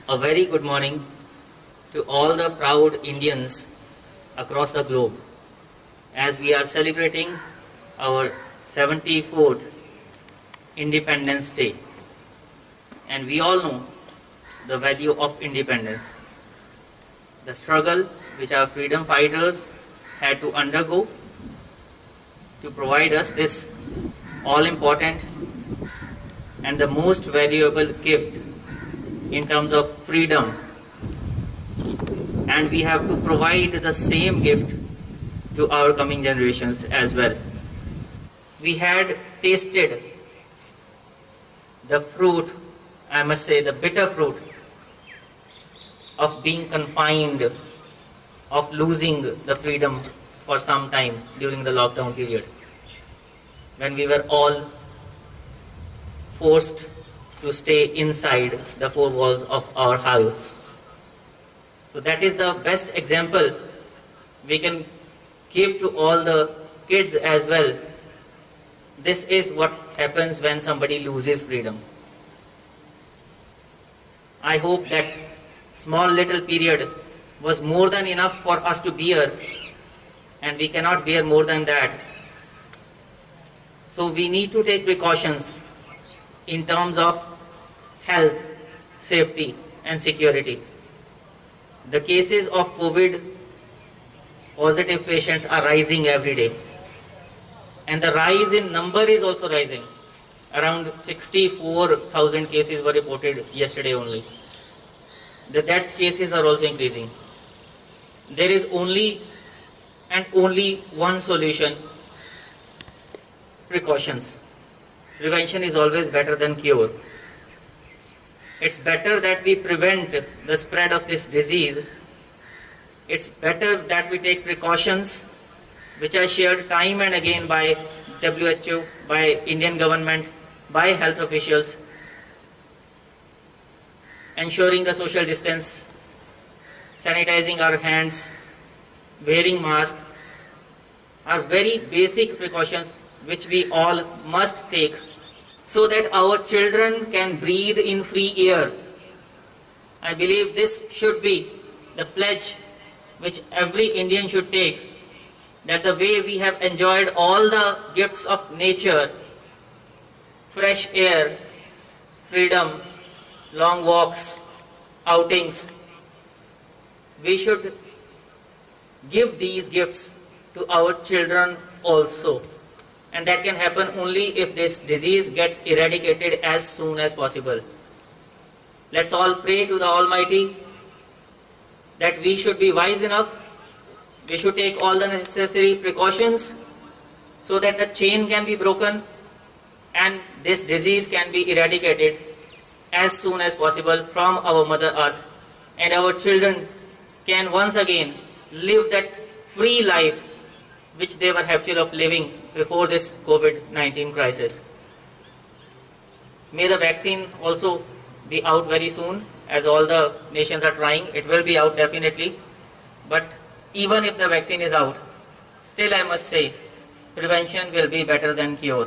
A very good morning to all the proud Indians across the globe as we are celebrating our 74th Independence Day. And we all know the value of independence, the struggle which our freedom fighters had to undergo to provide us this all-important and the most valuable gift in terms of freedom, and we have to provide the same gift to our coming generations as well. We had tasted the fruit, I must say the bitter fruit of being confined, of losing the freedom for some time during the lockdown period, when we were all forced to stay inside the four walls of our house. So that is the best example we can give to all the kids as well. This is what happens when somebody loses freedom. I hope that small little period was more than enough for us to bear, and we cannot bear more than that. So we need to take precautions in terms of health, safety and security. The cases of COVID positive patients are rising every day, and the rise in number is also rising. Around 64,000 cases were reported yesterday only. The death cases are also increasing. There is only one solution: precautions. Prevention is always better than cure. It's better that we prevent the spread of this disease. It's better that we take precautions which are shared time and again by WHO, by Indian government, by health officials. Ensuring the social distance, sanitizing our hands, wearing masks are very basic precautions which we all must take so that our children can breathe in free air. I believe this should be the pledge which every Indian should take, that the way we have enjoyed all the gifts of nature, fresh air, freedom, long walks, outings, we should give these gifts to our children also. And that can happen only if this disease gets eradicated as soon as possible. Let's all pray to the Almighty that we should be wise enough, we should take all the necessary precautions so that the chain can be broken and this disease can be eradicated as soon as possible from our Mother Earth, and our children can once again live that free life which they were habitual of living before this COVID-19 crisis. May the vaccine also be out very soon, as all the nations are trying. It will be out definitely. But even if the vaccine is out, still I must say, prevention will be better than cure.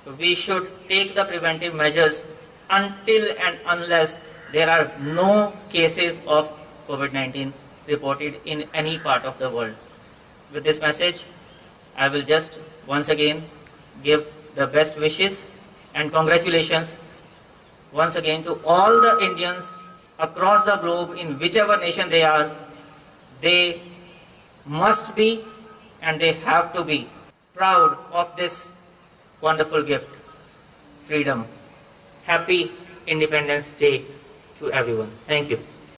So we should take the preventive measures until and unless there are no cases of COVID-19 reported in any part of the world. With this message, I will just once again give the best wishes and congratulations once again to all the Indians across the globe, in whichever nation they are. They must be and they have to be proud of this wonderful gift, freedom. Happy Independence Day to everyone. Thank you.